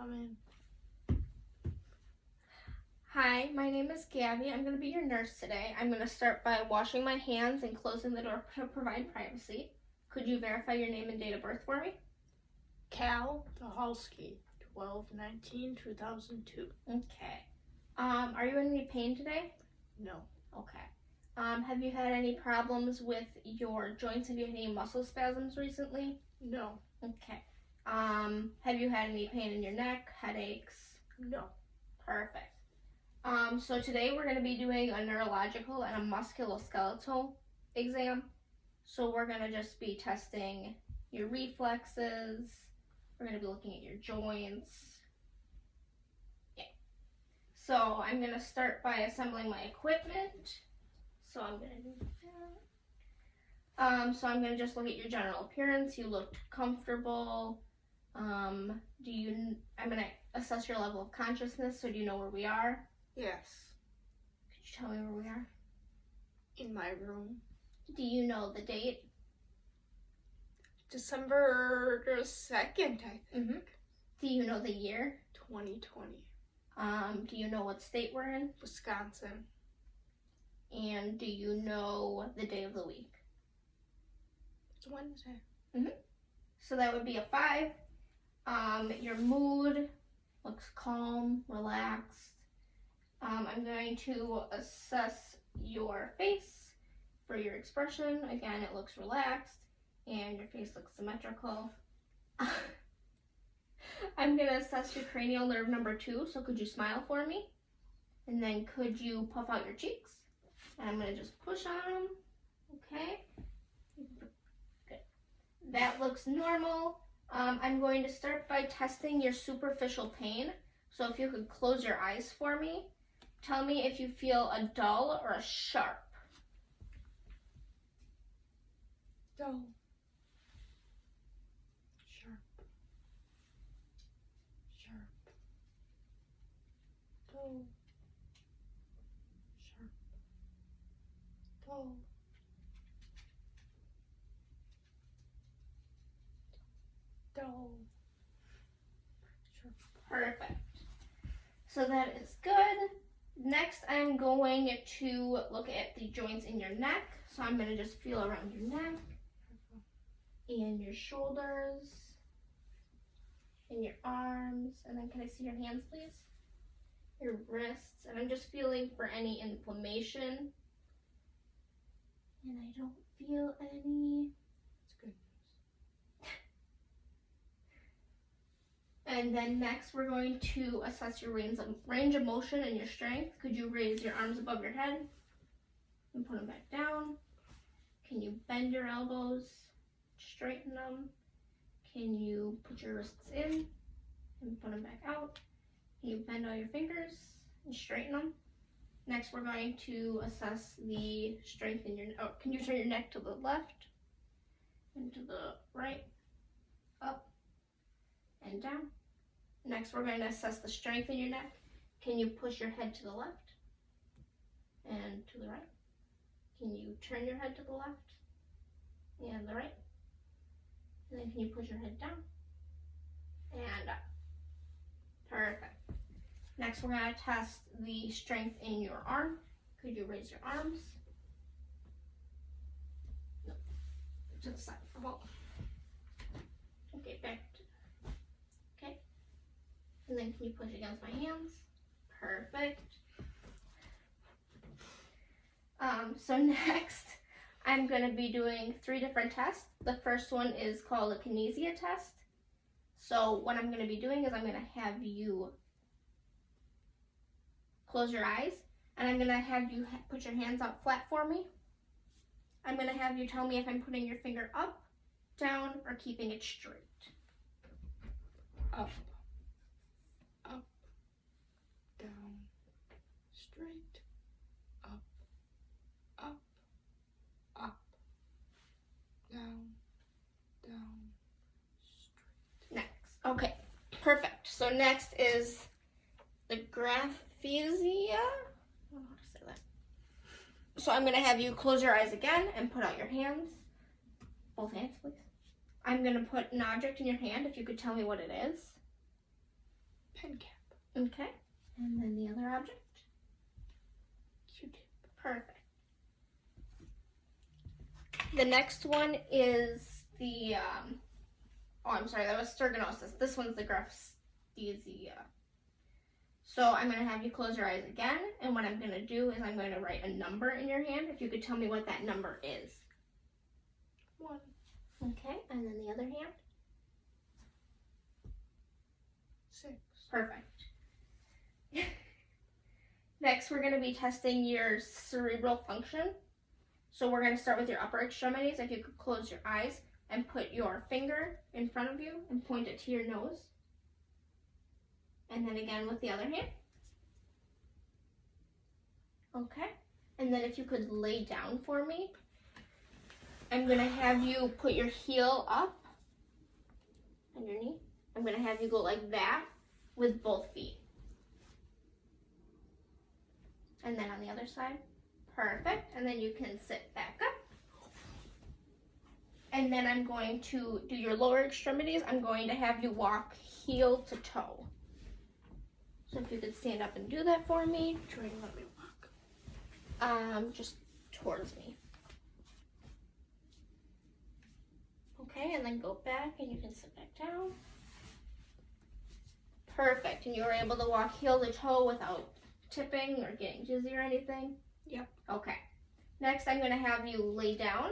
Come in. Hi, my name is Gabby. I'm going to be your nurse today. I'm going to start by washing my hands and closing the door to provide privacy. Could you verify your name and date of birth for me? Cal Tucholsky, 12/19/2002. Okay. Are you in any pain today? No. Okay. Have you had any problems with your joints? Have you had any muscle spasms recently? No. Okay. Have you had any pain in your neck, headaches? No. Perfect. So today we're going to be doing a neurological and a musculoskeletal exam. So we're going to just be testing your reflexes. We're going to be looking at your joints. Yeah. So I'm going to start by assembling my equipment. So I'm going to do that. So I'm going to just look at your general appearance. You looked comfortable. I'm going to assess your level of consciousness. So do you know where we are? Yes. Could you tell me where we are? In my room. Do you know the date? December 2nd, I think. Do you know the year? 2020. Do you know what state we're in? Wisconsin. And do you know the day of the week? It's Wednesday. So that would be a 5. Your mood looks calm, relaxed. I'm going to assess your face for your expression. Again, it looks relaxed and your face looks symmetrical. I'm going to assess your cranial nerve number 2, so could you smile for me? And then could you puff out your cheeks? And I'm going to just push on them. Okay. Good. That looks normal. I'm going to start by testing your superficial pain. So if you could close your eyes for me, tell me if you feel a dull or a sharp. Dull. Sharp. Sharp. Dull. Sharp. Dull. Dull. Sharp. Perfect. So that is good. Next, I'm going to look at the joints in your neck. So I'm going to just feel around your neck and your shoulders and your arms. And then can I see your hands, please? Your wrists. And I'm just feeling for any inflammation. And I don't feel any. That's good. And then next, we're going to assess your range of motion and your strength. Could you raise your arms above your head and put them back down? Can you bend your elbows, straighten them? Can you put your wrists in and put them back out? Can you bend all your fingers and straighten them? Next, we're going to assess the strength in your neck. Oh, can you turn your neck to the left and to the right, up and down? Next, we're going to assess the strength in your neck. Can you push your head to the left and to the right? Can you turn your head to the left and the right? And then can you push your head down and up? Perfect. Next, we're going to test the strength in your arm. Could you raise your arms? No. To the side. Well, okay, back. Okay. And then can you push against my hands? Perfect. So next, I'm going to be doing 3 different tests. The first one is called a kinesia test. So what I'm going to be doing is I'm going to have you close your eyes, and I'm going to have you put your hands out flat for me. I'm going to have you tell me if I'm putting your finger up, down, or keeping it straight. Up. Up. Down. Straight. Up. Up. Up. Down. Down. Straight. Next. Okay, perfect. So next is the graphesia. I don't know how to say that. So I'm going to have you close your eyes again and put out your hands. Both hands, please. I'm going to put an object in your hand if you could tell me what it is. Pen cap. Okay. And then the other object. Q-tip. Perfect. The next one is the, oh, I'm sorry, that was sterganosis. This one's the graphesthesia. So I'm going to have you close your eyes again, and what I'm going to do is I'm going to write a number in your hand. If you could tell me what that number is. 1. Okay, and then the other hand. 6. Perfect. Next, we're going to be testing your cerebral function. So we're going to start with your upper extremities. If you could close your eyes and put your finger in front of you and point it to your nose. And then again with the other hand. Okay. And then if you could lay down for me. I'm going to have you put your heel up on your knee. I'm going to have you go like that with both feet. And then on the other side. Perfect. And then you can sit back up. And then I'm going to do your lower extremities. I'm going to have you walk heel to toe. So if you could stand up and do that for me. Try to let me walk. Just towards me. Okay, and then go back and you can sit back down. Perfect. And you were able to walk heel to toe without tipping or getting dizzy or anything? Yep. Okay. Next, I'm going to have you lay down,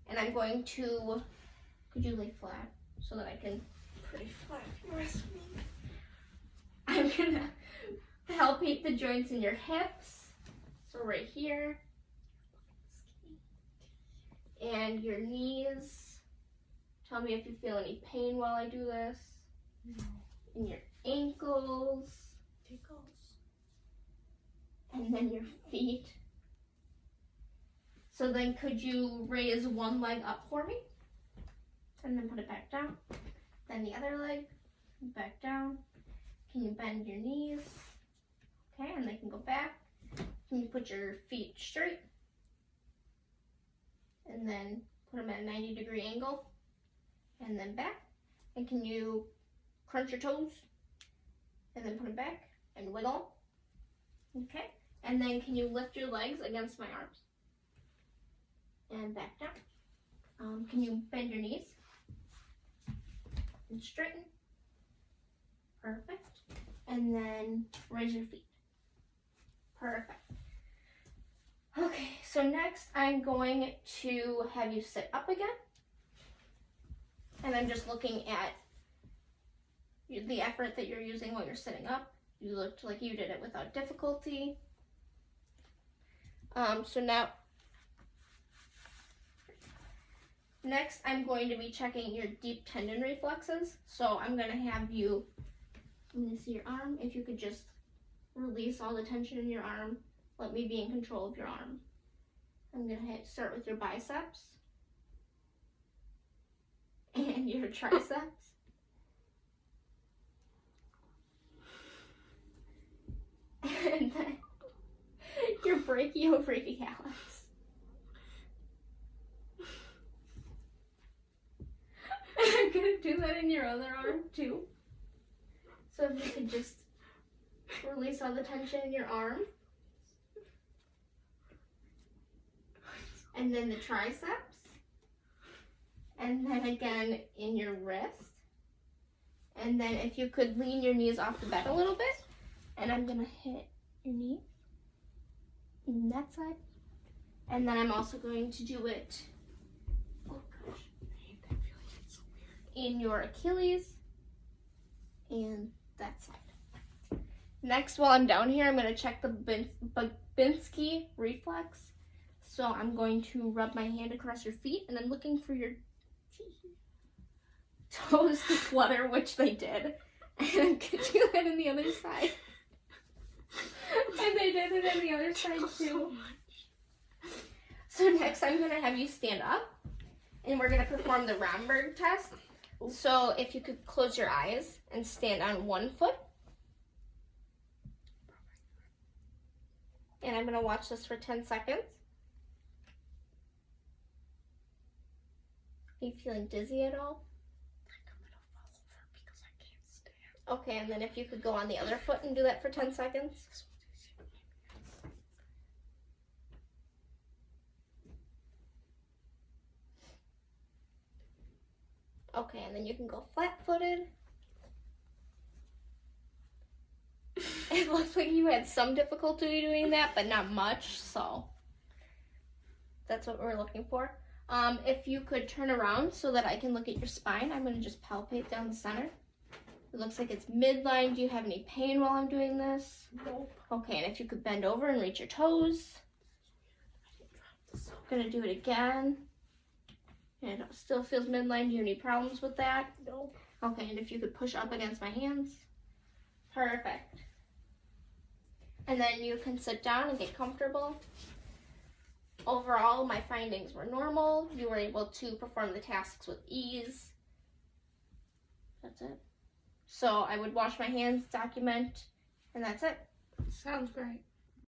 and I'm going to, could you lay flat so that I can, Pretty flat. You rest me. I'm going to help heat the joints in your hips. So right here. And your knees. Tell me if you feel any pain while I do this. No. And your ankles. Tickles. And then your feet. So then could you raise one leg up for me? And then put it back down. Then the other leg, back down. Can you bend your knees? Okay, and they can go back. Can you put your feet straight? And then put them at a 90-degree angle. And then back. And can you crunch your toes? And then put them back and wiggle. Okay. And then can you lift your legs against my arms? And back down. Can you bend your knees? And straighten. Perfect. And then raise your feet. Perfect. Okay, so next I'm going to have you sit up again. And I'm just looking at the effort that you're using while you're sitting up. You looked like you did it without difficulty. So now, next I'm going to be checking your deep tendon reflexes. So I'm going to have you, I'm going to see your arm. If you could just release all the tension in your arm. Let me be in control of your arm. I'm going to start with your biceps and your triceps. And then your brachiobrachialis. I'm going to do that in your other arm too. So if you could just release all the tension in your arm. And then the triceps. And then again in your wrist. And then if you could lean your knees off the bed a little bit. And I'm going to hit your knee in that side. And then I'm also going to do it, oh gosh, I hate that feeling. It's so weird. in your Achilles and that side. Next, while I'm down here, I'm going to check the Babinski reflex. So I'm going to rub my hand across your feet, and I'm looking for your toes to flutter, which they did. And I'm going to do that on the other side. And they did it on the other side too. So next I'm going to have you stand up, and we're going to perform the Romberg test. So if you could close your eyes and stand on one foot. And I'm going to watch this for 10 seconds. Are you feeling dizzy at all? I'm gonna fall over because I can't stand. Okay, and then if you could go on the other foot and do that for 10 seconds. Okay, and then you can go flat-footed. It looks like you had some difficulty doing that, but not much, so that's what we're looking for. If you could turn around so that I can look at your spine, I'm going to just palpate down the center. It looks like it's midline. Do you have any pain while I'm doing this? Nope. Okay, and if you could bend over and reach your toes. Gonna do it again. And it still feels midline. Do you have any problems with that? Nope. Okay, and if you could push up against my hands. Perfect. And then you can sit down and get comfortable. Overall, my findings were normal. You were able to perform the tasks with ease. That's it. So I would wash my hands, document, and that's it. Sounds great.